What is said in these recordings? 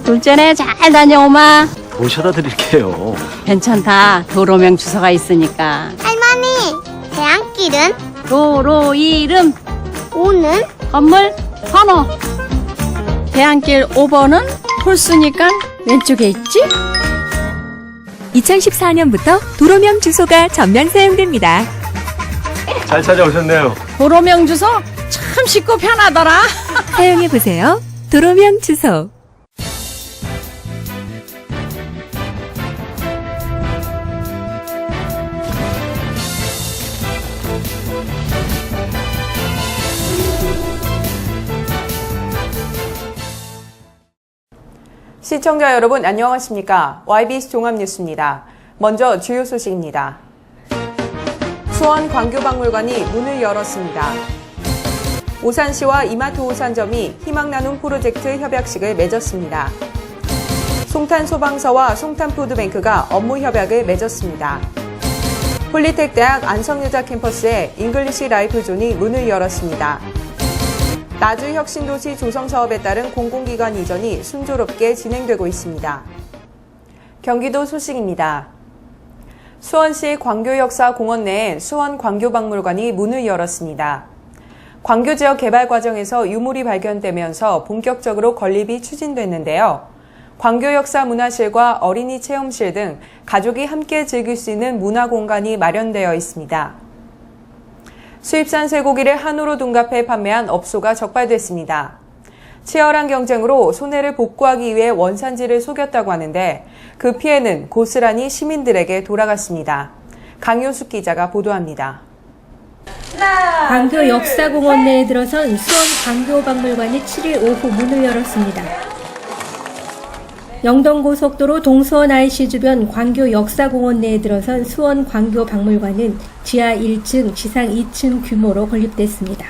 둘째네 잘 다녀오마. 모셔다 드릴게요. 괜찮다. 도로명 주소가 있으니까. 할머니, 대안길은? 도로 이름, 오는? 건물, 번호. 대안길 5번은 홀수니까 왼쪽에 있지? 2014년부터 도로명 주소가 전면 사용됩니다. 잘 찾아오셨네요. 도로명 주소 참 쉽고 편하더라. 사용해보세요. 도로명 주소. 시청자 여러분 안녕하십니까? YBC 종합뉴스입니다. 먼저 주요 소식입니다. 수원 광교박물관이 문을 열었습니다. 오산시와 이마트 오산점이 희망나눔 프로젝트 협약식을 맺었습니다. 송탄소방서와 송탄푸드뱅크가 업무 협약을 맺었습니다. 폴리텍대학 안성여자 캠퍼스에 잉글리시 라이프존이 문을 열었습니다. 나주혁신도시 조성사업에 따른 공공기관 이전이 순조롭게 진행되고 있습니다. 경기도 소식입니다. 수원시 광교역사공원 내에 수원 광교박물관이 문을 열었습니다. 광교지역 개발 과정에서 유물이 발견되면서 본격적으로 건립이 추진됐는데요. 광교역사문화실과 어린이 체험실 등 가족이 함께 즐길 수 있는 문화공간이 마련되어 있습니다. 수입산 쇠고기를 한우로 둔갑해 판매한 업소가 적발됐습니다. 치열한 경쟁으로 손해를 복구하기 위해 원산지를 속였다고 하는데 그 피해는 고스란히 시민들에게 돌아갔습니다. 강효숙 기자가 보도합니다. 광교 역사공원 내에 들어선 수원 광교박물관이 7일 오후 문을 열었습니다. 영동고속도로 동수원 IC 주변 광교 역사공원 내에 들어선 수원 광교박물관은 지하 1층, 지상 2층 규모로 건립됐습니다.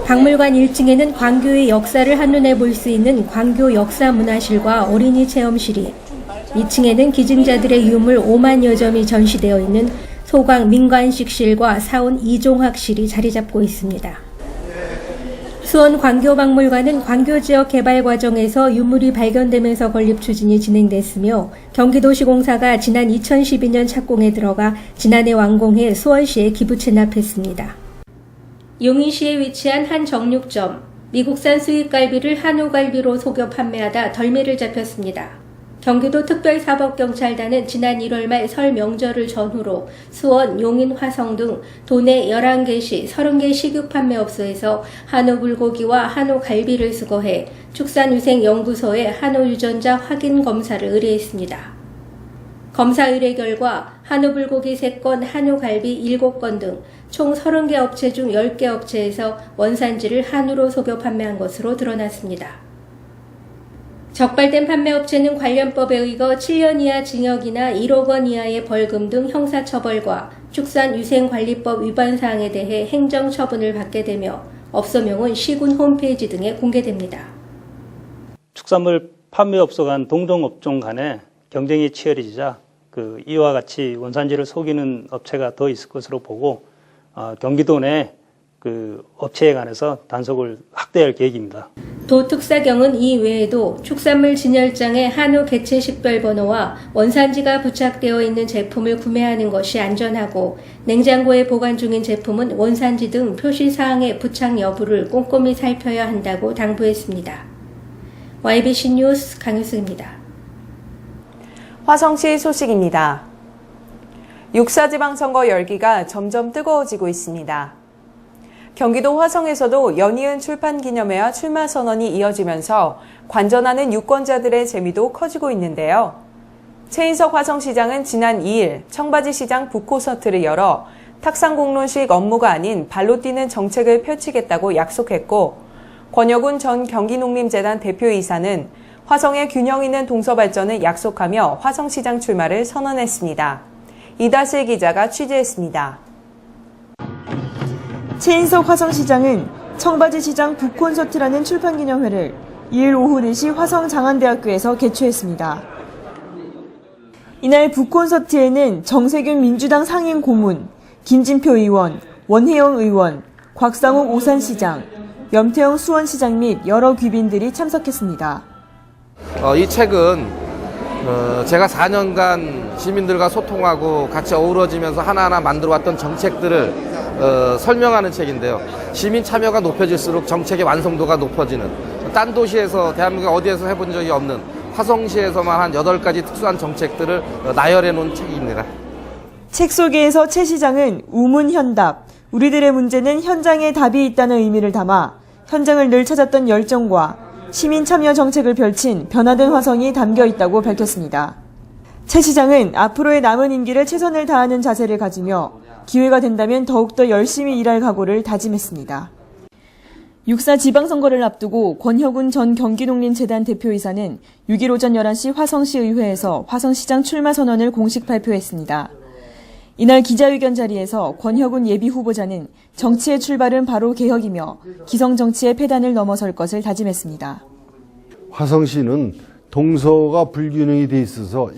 박물관 1층에는 광교의 역사를 한눈에 볼 수 있는 광교 역사문화실과 어린이 체험실이, 2층에는 기증자들의 유물 5만여 점이 전시되어 있는 소광 민관식실과 사원 이종학실이 자리 잡고 있습니다. 수원 광교박물관은 광교지역 개발 과정에서 유물이 발견되면서 건립 추진이 진행됐으며 경기도시공사가 지난 2012년 착공에 들어가 지난해 완공해 수원시에 기부 체납했습니다. 용인시에 위치한 한 정육점, 미국산 수입갈비를 한우갈비로 속여 판매하다 덜미를 잡혔습니다. 경기도 특별사법경찰단은 지난 1월 말 설 명절을 전후로 수원, 용인, 화성 등 도내 11개시 30개 식육 판매업소에서 한우 불고기와 한우 갈비를 수거해 축산위생연구소에 한우 유전자 확인 검사를 의뢰했습니다. 검사 의뢰 결과 한우 불고기 3건, 한우 갈비 7건 등 총 30개 업체 중 10개 업체에서 원산지를 한우로 속여 판매한 것으로 드러났습니다. 적발된 판매업체는 관련법에 의거 7년 이하 징역이나 1억 원 이하의 벌금 등 형사처벌과 축산위생관리법 위반 사항에 대해 행정처분을 받게 되며 업소명은 시군 홈페이지 등에 공개됩니다. 축산물 판매업소 간 동종업종 간에 경쟁이 치열해지자 이와 같이 원산지를 속이는 업체가 더 있을 것으로 보고 경기도 내 업체에 관해서 단속을 확대할 계획입니다. 도특사경은 이 외에도 축산물 진열장에 한우 개체 식별번호와 원산지가 부착되어 있는 제품을 구매하는 것이 안전하고 냉장고에 보관 중인 제품은 원산지 등 표시사항의 부착 여부를 꼼꼼히 살펴야 한다고 당부했습니다. YBC 뉴스 강효숙입니다. 화성시 소식입니다. 육사지방선거 열기가 점점 뜨거워지고 있습니다. 경기도 화성에서도 연이은 출판기념회와 출마선언이 이어지면서 관전하는 유권자들의 재미도 커지고 있는데요. 최인석 화성시장은 지난 2일 청바지시장 북콘서트를 열어 탁상공론식 업무가 아닌 발로 뛰는 정책을 펼치겠다고 약속했고, 권혁훈 전 경기농림재단 대표이사는 화성의 균형 있는 동서발전을 약속하며 화성시장 출마를 선언했습니다. 이다슬 기자가 취재했습니다. 최인석 화성시장은 청바지시장 북콘서트라는 출판기념회를 2일 오후 4시 화성장안대학교에서 개최했습니다. 이날 북콘서트에는 정세균 민주당 상임 고문, 김진표 의원, 원혜영 의원, 곽상욱 오산시장, 염태영 수원시장 및 여러 귀빈들이 참석했습니다. 이 책은 제가 4년간 시민들과 소통하고 같이 어우러지면서 하나하나 만들어왔던 정책들을 설명하는 책인데요. 시민 참여가 높여질수록 정책의 완성도가 높아지는, 딴 도시에서 대한민국 어디에서 해본 적이 없는 화성시에서만 한 8가지 특수한 정책들을 나열해 놓은 책입니다. 책 속에서 최 시장은 우문현답, 우리들의 문제는 현장에 답이 있다는 의미를 담아 현장을 늘 찾았던 열정과 시민 참여 정책을 펼친 변화된 화성이 담겨 있다고 밝혔습니다. 최 시장은 앞으로의 남은 임기를 최선을 다하는 자세를 가지며 기회가 된다면 더욱더 열심히 일할 각오를 다짐했습니다. 6.4 지방선거를 앞두고 권혁운 전 경기농림재단 대표이사는 6일 오전 11시 화성시 의회에서 화성시장 출마 선언을 공식 발표했습니다. 이날 기자회견 자리에서 권혁운 예비후보자는 정치의 출발은 바로 개혁이며 기성정치의 폐단을 넘어설 것을 다짐했습니다. 화성시는 동서가 불균형이 돼 있어서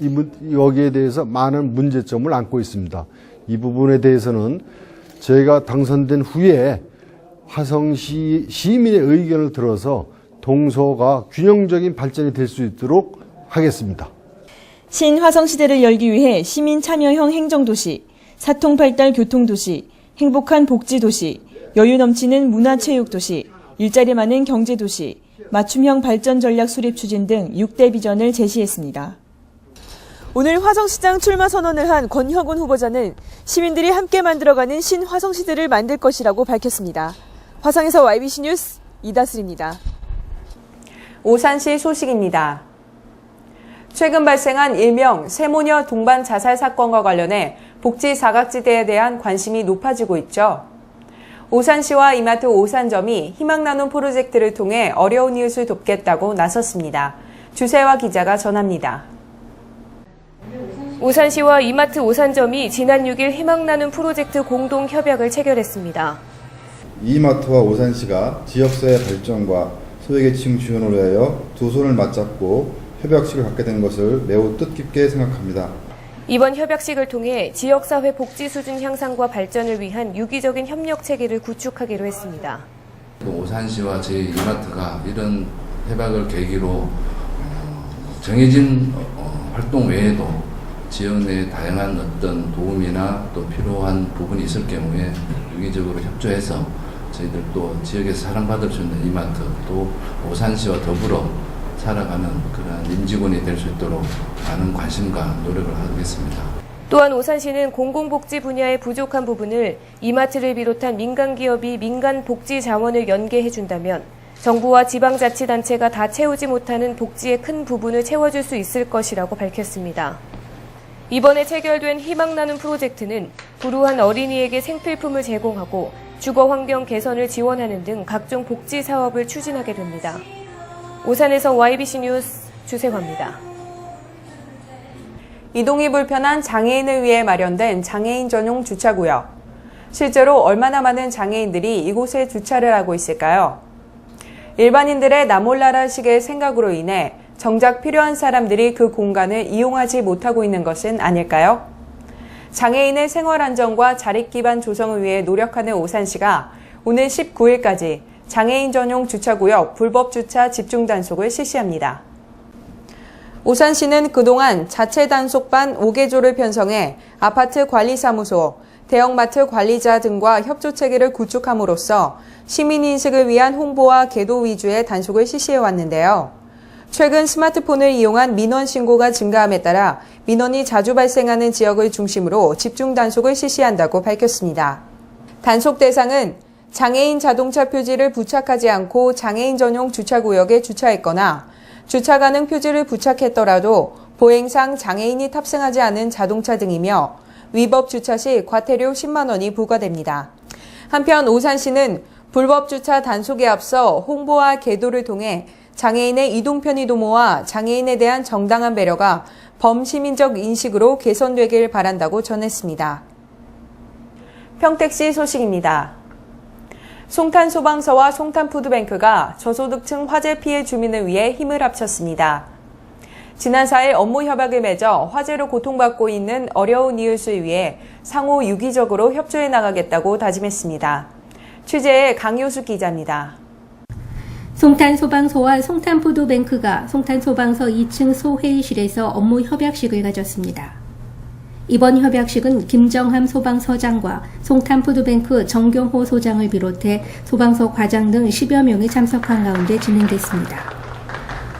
여기에 대해서 많은 문제점을 안고 있습니다. 이 부분에 대해서는 저희가 당선된 후에 화성시 시민의 의견을 들어서 동서가 균형적인 발전이 될 수 있도록 하겠습니다. 신화성시대를 열기 위해 시민 참여형 행정도시, 사통팔달 교통도시, 행복한 복지도시, 여유 넘치는 문화체육도시, 일자리 많은 경제도시, 맞춤형 발전 전략 수립 추진 등 6대 비전을 제시했습니다. 오늘 화성시장 출마 선언을 한 권혁운 후보자는 시민들이 함께 만들어가는 신화성시대를 만들 것이라고 밝혔습니다. 화성에서 YBC 뉴스 이다슬입니다. 오산시 소식입니다. 최근 발생한 일명 세모녀 동반 자살 사건과 관련해 복지 사각지대에 대한 관심이 높아지고 있죠. 오산시와 이마트 오산점이 희망나눔 프로젝트를 통해 어려운 이웃을 돕겠다고 나섰습니다. 주세화 기자가 전합니다. 오산시와 이마트 오산점이 지난 6일 희망나눔 프로젝트 공동 협약을 체결했습니다. 이마트와 오산시가 지역사회 발전과 소외계층 지원을 위하여 두 손을 맞잡고 협약식을 갖게 된 것을 매우 뜻깊게 생각합니다. 이번 협약식을 통해 지역사회 복지 수준 향상과 발전을 위한 유기적인 협력 체계를 구축하기로 했습니다. 오산시와 저희 이마트가 이런 협약을 계기로 정해진 활동 외에도 지역 내 다양한 어떤 도움이나 또 필요한 부분이 있을 경우에 유기적으로 협조해서 저희들 또 지역에서 사랑받을 수 있는 이마트 또 오산시와 더불어 살아가는 그런 임직원이 될 수 있도록 많은 관심과 노력을 하겠습니다. 또한 오산시는 공공복지 분야의 부족한 부분을 이마트를 비롯한 민간기업이 민간복지 자원을 연계해준다면 정부와 지방자치단체가 다 채우지 못하는 복지의 큰 부분을 채워줄 수 있을 것이라고 밝혔습니다. 이번에 체결된 희망나눔 프로젝트는 불우한 어린이에게 생필품을 제공하고 주거환경 개선을 지원하는 등 각종 복지 사업을 추진하게 됩니다. 오산에서 YBC 뉴스 주세화입니다. 이동이 불편한 장애인을 위해 마련된 장애인 전용 주차구역. 실제로 얼마나 많은 장애인들이 이곳에 주차를 하고 있을까요? 일반인들의 나몰라라식의 생각으로 인해 정작 필요한 사람들이 그 공간을 이용하지 못하고 있는 것은 아닐까요? 장애인의 생활 안정과 자립 기반 조성을 위해 노력하는 오산시가 오늘 19일까지 장애인 전용 주차구역 불법 주차 집중 단속을 실시합니다. 오산시는 그동안 자체 단속반 5개조를 편성해 아파트 관리사무소, 대형마트 관리자 등과 협조 체계를 구축함으로써 시민인식을 위한 홍보와 계도 위주의 단속을 실시해왔는데요. 최근 스마트폰을 이용한 민원 신고가 증가함에 따라 민원이 자주 발생하는 지역을 중심으로 집중 단속을 실시한다고 밝혔습니다. 단속 대상은 장애인 자동차 표지를 부착하지 않고 장애인 전용 주차구역에 주차했거나 주차 가능 표지를 부착했더라도 보행상 장애인이 탑승하지 않은 자동차 등이며 위법 주차 시 과태료 10만 원이 부과됩니다. 한편 오산시는 불법 주차 단속에 앞서 홍보와 계도를 통해 장애인의 이동 편의 도모와 장애인에 대한 정당한 배려가 범시민적 인식으로 개선되길 바란다고 전했습니다. 평택시 소식입니다. 송탄소방서와 송탄푸드뱅크가 저소득층 화재 피해 주민을 위해 힘을 합쳤습니다. 지난 4일 업무 협약을 맺어 화재로 고통받고 있는 어려운 이웃을 위해 상호 유기적으로 협조해 나가겠다고 다짐했습니다. 취재의 강효수 기자입니다. 송탄소방서와 송탄푸드뱅크가 송탄소방서 2층 소회의실에서 업무 협약식을 가졌습니다. 이번 협약식은 김정함 소방서장과 송탄푸드뱅크 정경호 소장을 비롯해 소방서 과장 등 10여 명이 참석한 가운데 진행됐습니다.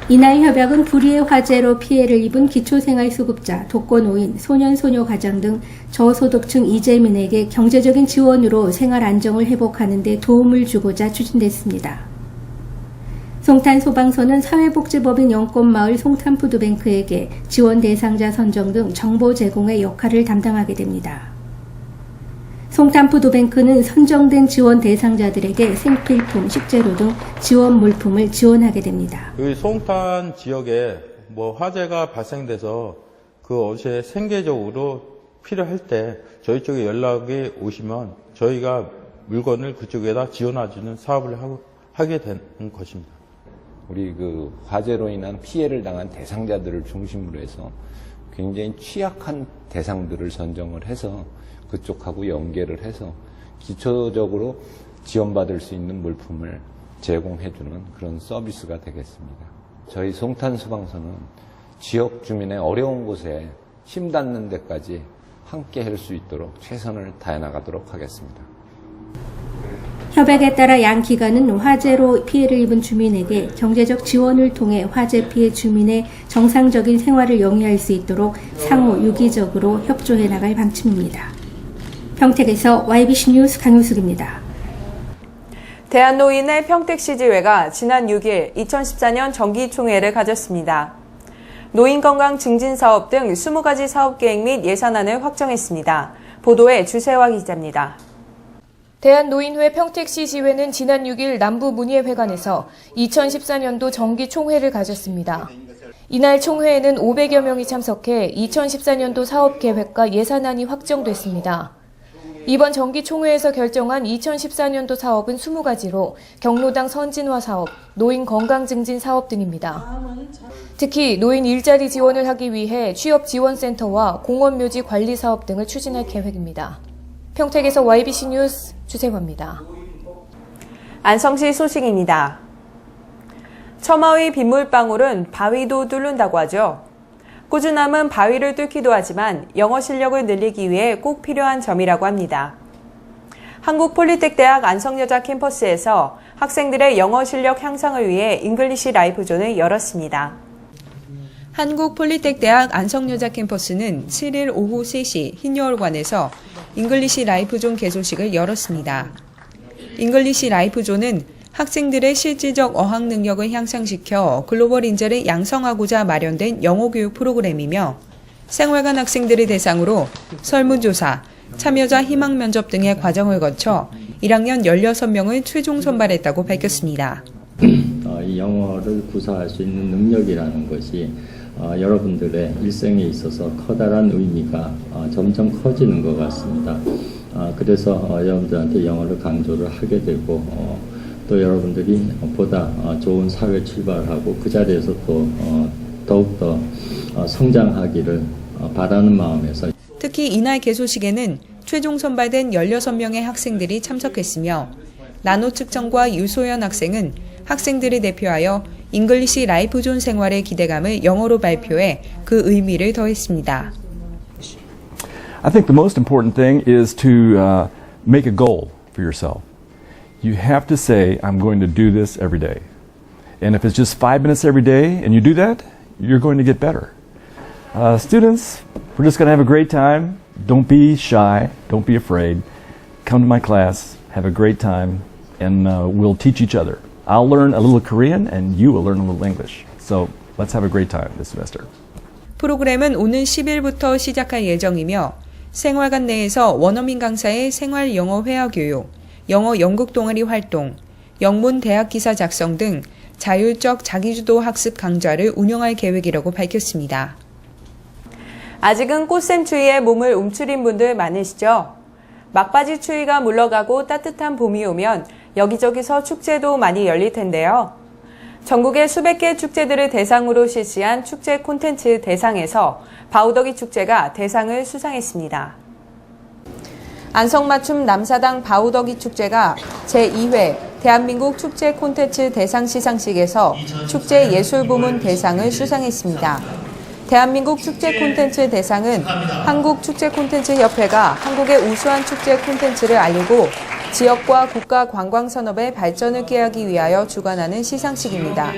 이날 협약은 불의의 화재로 피해를 입은 기초생활수급자, 독거노인, 소년소녀 가장 등 저소득층 이재민에게 경제적인 지원으로 생활 안정을 회복하는 데 도움을 주고자 추진됐습니다. 송탄소방서는 사회복지법인 영권마을 송탄푸드뱅크에게 지원 대상자 선정 등 정보 제공의 역할을 담당하게 됩니다. 송탄푸드뱅크는 선정된 지원 대상자들에게 생필품, 식재료 등 지원 물품을 지원하게 됩니다. 그 송탄 지역에 화재가 발생돼서 그것이 생계적으로 필요할 때 저희 쪽에 연락이 오시면 저희가 물건을 그쪽에다 지원해주는 사업을 하게 되는 것입니다. 우리 그 화재로 인한 피해를 당한 대상자들을 중심으로 해서 굉장히 취약한 대상들을 선정을 해서 그쪽하고 연계를 해서 기초적으로 지원받을 수 있는 물품을 제공해주는 그런 서비스가 되겠습니다. 저희 송탄소방서는 지역 주민의 어려운 곳에 힘 닿는 데까지 함께 할 수 있도록 최선을 다해 나가도록 하겠습니다. 협약에 따라 양 기관은 화재로 피해를 입은 주민에게 경제적 지원을 통해 화재 피해 주민의 정상적인 생활을 영위할 수 있도록 상호 유기적으로 협조해 나갈 방침입니다. 평택에서 YBC 뉴스 강효숙입니다. 대한노인의 평택시지회가 지난 6일 2014년 정기총회를 가졌습니다. 노인건강 증진사업 등 20가지 사업계획 및 예산안을 확정했습니다. 보도에 주세화 기자입니다. 대한노인회 평택시지회는 지난 6일 남부문예회관에서 2014년도 정기총회를 가졌습니다. 이날 총회에는 500여 명이 참석해 2014년도 사업계획과 예산안이 확정됐습니다. 이번 정기총회에서 결정한 2014년도 사업은 20가지로 경로당 선진화 사업, 노인 건강증진 사업 등입니다. 특히 노인 일자리 지원을 하기 위해 취업지원센터와 공원묘지 관리 사업 등을 추진할 계획입니다. 평택에서 YBC 뉴스 주세화입니다. 안성시 소식입니다. 처마위 빗물방울은 바위도 뚫는다고 하죠. 꾸준함은 바위를 뚫기도 하지만 영어 실력을 늘리기 위해 꼭 필요한 점이라고 합니다. 한국폴리텍대학 안성여자 캠퍼스에서 학생들의 영어 실력 향상을 위해 잉글리시 라이프존을 열었습니다. 한국폴리텍대학 안성여자 캠퍼스는 7일 오후 3시 흰여울관에서 잉글리시 라이프존 개소식을 열었습니다. 잉글리시 라이프존은 학생들의 실질적 어학 능력을 향상시켜 글로벌 인재를 양성하고자 마련된 영어 교육 프로그램이며 생활관 학생들을 대상으로 설문조사, 참여자 희망 면접 등의 과정을 거쳐 1학년 16명을 최종 선발했다고 밝혔습니다. 이 영어를 구사할 수 있는 능력이라는 것이 여러분들의 일생에 있어서 커다란 의미가 점점 커지는 것 같습니다. 그래서 여러분들한테 영어를 강조를 하게 되고 또 여러분들이 보다 좋은 사회 출발하고 그 자리에서 또 더욱더 성장하기를 바라는 마음에서 특히 이날 개소식에는 최종 선발된 16명의 학생들이 참석했으며 나노 측정과 유소연 학생은 학생들을 대표하여 잉글리시 라이프존 생활의 기대감을 영어로 발표해 그 의미를 더했습니다. I think the most important thing is to make a goal for yourself. You have to say, I'm going to do this every day. And if it's just 5 minutes every day and you do that, you're going to get better. Students, we're just going to have a great time. Don't be shy. Don't be afraid. Come to my class, have a great time, and we'll teach each other. I'll learn a little Korean and you will learn a little English. So let's have a great time this semester. 프로그램은 오는 10일부터 시작할 예정이며 생활관 내에서 원어민 강사의 생활 영어 회화 교육, 영어 연극 동아리 활동, 영문 대학 기사 작성 등 자율적 자기주도 학습 강좌를 운영할 계획이라고 밝혔습니다. 아직은 꽃샘추위에 몸을 움츠린 분들 많으시죠? 막바지 추위가 물러가고 따뜻한 봄이 오면 여기저기서 축제도 많이 열릴 텐데요. 전국의 수백 개 축제들을 대상으로 실시한 축제 콘텐츠 대상에서 바우더기 축제가 대상을 수상했습니다. 안성맞춤 남사당 바우더기 축제가 제2회 대한민국 축제 콘텐츠 대상 시상식에서 축제 예술부문 대상을 수상했습니다. 대한민국 축제 콘텐츠 대상은 한국축제콘텐츠협회가 한국의 우수한 축제 콘텐츠를 알리고 지역과 국가 관광산업의 발전을 꾀하기 위하여 주관하는 시상식입니다.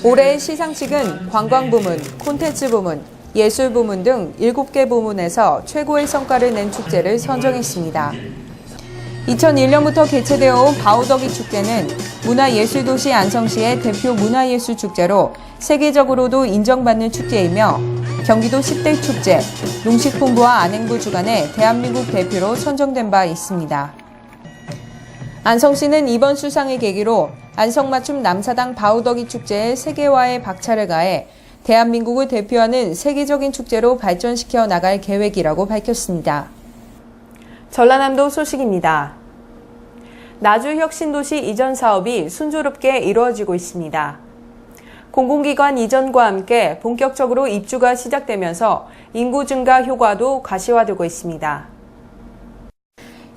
올해의 시상식은 관광부문, 콘텐츠 부문, 예술 부문 등 7개 부문에서 최고의 성과를 낸 축제를 선정했습니다. 2001년부터 개최되어 온 바우더기 축제는 문화예술도시 안성시의 대표 문화예술축제로 세계적으로도 인정받는 축제이며 경기도 10대 축제, 농식품부와 안행부 주관의 대한민국 대표로 선정된 바 있습니다. 안성시는 이번 수상을 계기로 안성맞춤 남사당 바우더기 축제에 세계화의 박차를 가해 대한민국을 대표하는 세계적인 축제로 발전시켜 나갈 계획이라고 밝혔습니다. 전라남도 소식입니다. 나주혁신도시 이전 사업이 순조롭게 이루어지고 있습니다. 공공기관 이전과 함께 본격적으로 입주가 시작되면서 인구 증가 효과도 가시화되고 있습니다.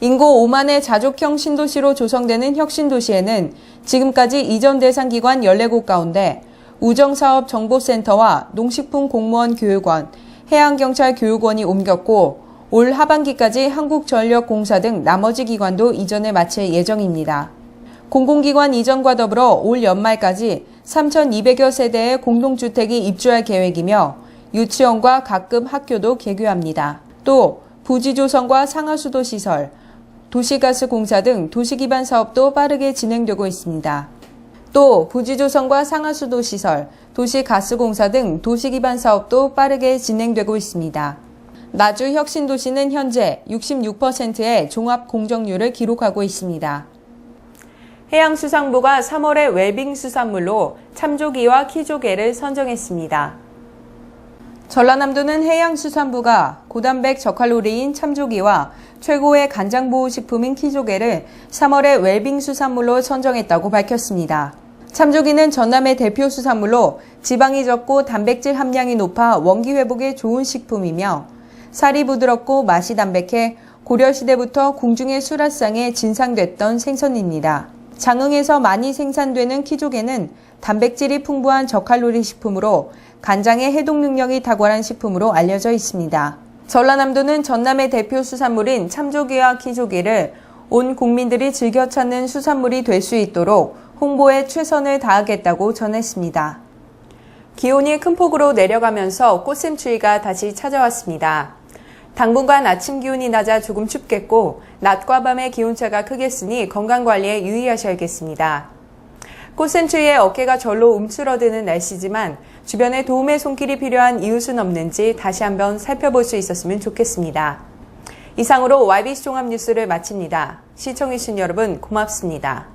인구 5만의 자족형 신도시로 조성되는 혁신도시에는 지금까지 이전 대상 기관 14곳 가운데 우정사업정보센터와 농식품공무원 교육원, 해양경찰 교육원이 옮겼고 올 하반기까지 한국전력공사 등 나머지 기관도 이전을 마칠 예정입니다. 공공기관 이전과 더불어 올 연말까지 3,200여 세대의 공동주택이 입주할 계획이며 유치원과 각급 학교도 개교합니다. 또 부지조성과 상하수도 시설, 도시가스공사 등 도시기반 사업도 빠르게 진행되고 있습니다. 또 부지조성과 상하수도 시설, 도시가스공사 등 도시기반 사업도 빠르게 진행되고 있습니다. 나주혁신도시는 현재 66%의 종합공정률을 기록하고 있습니다. 해양수산부가 3월의 웰빙수산물로 참조기와 키조개를 선정했습니다. 전라남도는 해양수산부가 고단백 저칼로리인 참조기와 최고의 간장보호식품인 키조개를 3월의 웰빙수산물로 선정했다고 밝혔습니다. 참조기는 전남의 대표 수산물로 지방이 적고 단백질 함량이 높아 원기 회복에 좋은 식품이며 살이 부드럽고 맛이 담백해 고려시대부터 궁중의 수라상에 진상됐던 생선입니다. 장흥에서 많이 생산되는 키조개는 단백질이 풍부한 저칼로리 식품으로 간장의 해독 능력이 탁월한 식품으로 알려져 있습니다. 전라남도는 전남의 대표 수산물인 참조기와 키조개를 온 국민들이 즐겨 찾는 수산물이 될 수 있도록 홍보에 최선을 다하겠다고 전했습니다. 기온이 큰 폭으로 내려가면서 꽃샘추위가 다시 찾아왔습니다. 당분간 아침 기온이 낮아 조금 춥겠고 낮과 밤의 기온차가 크겠으니 건강관리에 유의하셔야겠습니다. 꽃샘추위에 어깨가 절로 움츠러드는 날씨지만 주변에 도움의 손길이 필요한 이웃은 없는지 다시 한번 살펴볼 수 있었으면 좋겠습니다. 이상으로 YBC 종합뉴스를 마칩니다. 시청해주신 여러분 고맙습니다.